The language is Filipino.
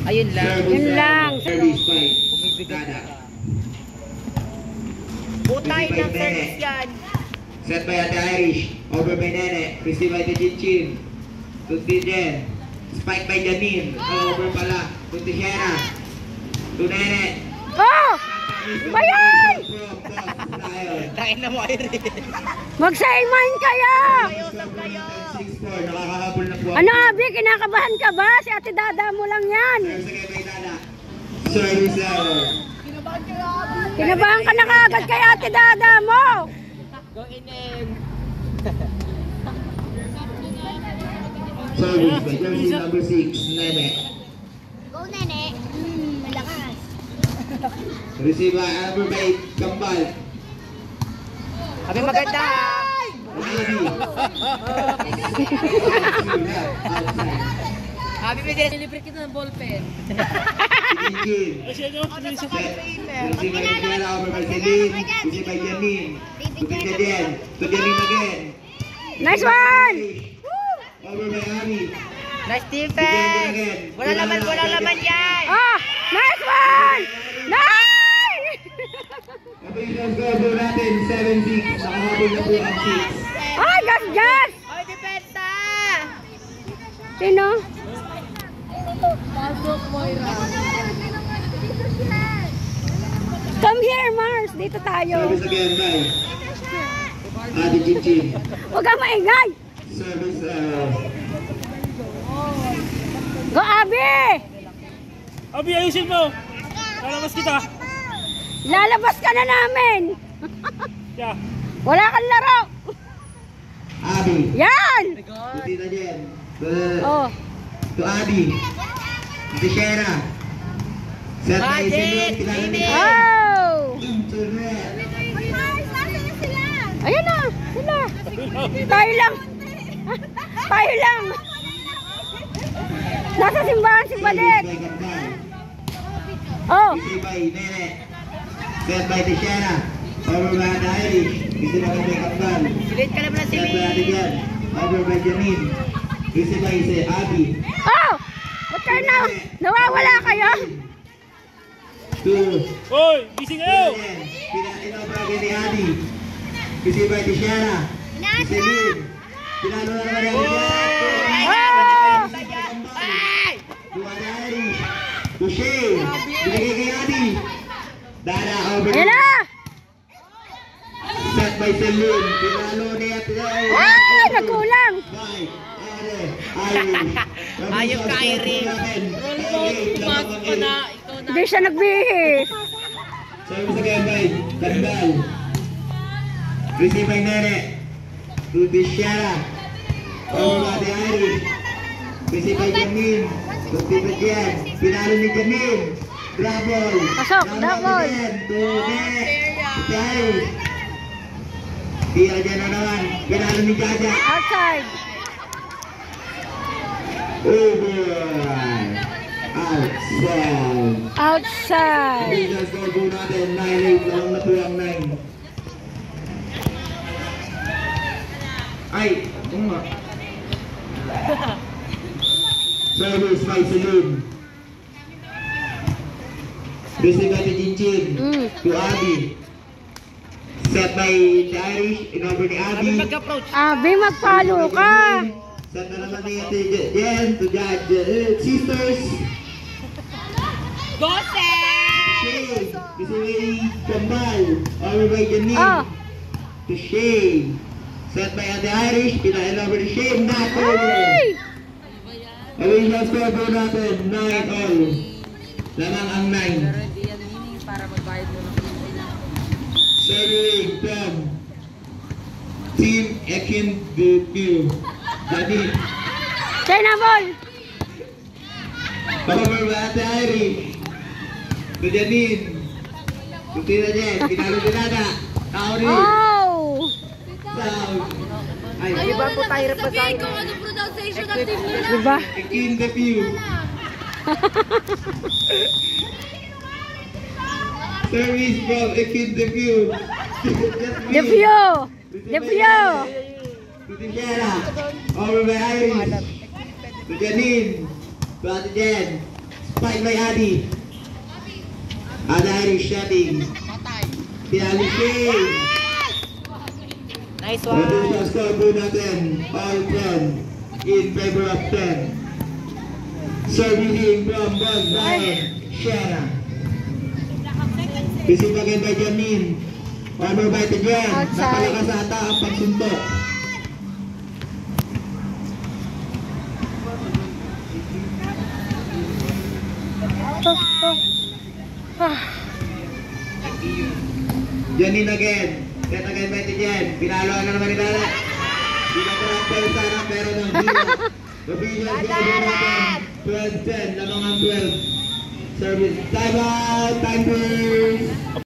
Ayun lang. Yun lang. Service fight. Bumibigat Dada. ka. Butay ng service yan. Set by Ate Irish. Over by Nene. Receive by Chin. To Jen. Spike by Janine. Over pala. To Tijera. To Nene. Oh! Bayan! Tain na mo, Irene. Mag-saiman kayo! Nakakahabol na po. Ano, Abi? Kinakabahan ka ba? Si Ate Dada mo lang yan. Service error. Kinabahan ka na kaagad kay Ate Dada mo. Go in. Service by jersey number 6, Nene. Go, Nene. Malakas. Receive by number 8, Kambal. Sabi maganda. Sabi may deliver kita ng ballpen. Receive by Jera over by Celine. Receive by Janine. To Jen. To Janine again. Nice one! Over by Ami. Nice defense. Wala laman yan. Ah! Nice one! Nice! Kapag score natin, 7-6. Nakahabol na po ang 6. Ah, gas! Oy, depensa! Sino? Come here, Mars. Dito tayo. Service again by Ate Chinchin. Huwag kang maingay. Service Go, Abi! Abi, ayusin mo! Lalabas kita! Lalabas ka na namin. Yeah. Wala kang laro. Abi. Yan! To Tita Jen. Oh. To Abi. To Shera. Set by Celine. Kilala ni Oh! Internet. Ayan na, sila. Tayo lang. Tayo lang. Nasa simbahan si Badet. Service by Kambal. Oh. Receive by Nene. Set by Tishera. Over by Ate Irish. Receive by Kambal. Silit ka naman na si Set by Ate Jen. Over by Janine. Receive by Abi. Oh! Ba't kayo na? Nawawala kayo? Two. Hoy! Gising kayo! Pinabagay ni Adi. Receive by Tishera. Celine. Pinalo na naman ang Oh! to Ate Irish. To Shay. Binigay kay Adi. Dada over. Ayan na! Set by Celine. Pinalo ni Ate Irish. Ay! Nagkulang! By Irish. Ayaw ka, Irene. Pumasok ko na. Ikaw na. Hindi siya nagbihis. Service again by Kandal. Receive by Nene. To Tishera. Over by the Irish. Receive by Janine. To Tita Jen. Pinalo ni Janine. Double. Pasok, double. To Nene. To the Irish. Tira Jen na naman. Pinalo ni Jaja. Outside. Over. Outside. Outside. Let's go po natin. 9-8 lang na po ang 9. Ay, nga. Service by Celine. Receive by Chinchin. To Abi. Set by the Irish. In over ni Abi. Sabi mag-approach. Abi, magpalo ka. Set na naman ni Ate Jen. To Judge. Sisters. Gose! Shay. Receive by Kambal. Over by Janine. Oh. To Shay. Set by Ate Irish. Pinahin over ni Shay. Not over. Ay! Away na score po natin. 9 all. Lamang ang 9. Para magbayad mo ng Serving from Team Ekin Debut. Janine. China ball. Over by Ate Irish. To Janine. To Tita Jen. Pinalo ni Dada. Tao rin. Oh! Sound. Ay, Iba po tayo represent. Diba? Ekin Debut. Service from Ekin Debut. The view! The view! To Tijera. Over by Irish. To Janine. To Ate Jen. Spike by Adi. Ada Irish shutting. Pinali Shane. Nice Reduce one. the scoreboard natin. All 10 in favor of 10. Serving from Boss Ryan. Shara. Receive again by Jamin. Over by Tijan. Outside. Napalakas ata ang pagsuntok. Jamin again. Set again by Tijan. Pinalo na naman ni Dala. Di na travel sana pero ng zero. Pabilis gagawin natin. 12-10. Lamang ang 12. Service. Time out. Time first.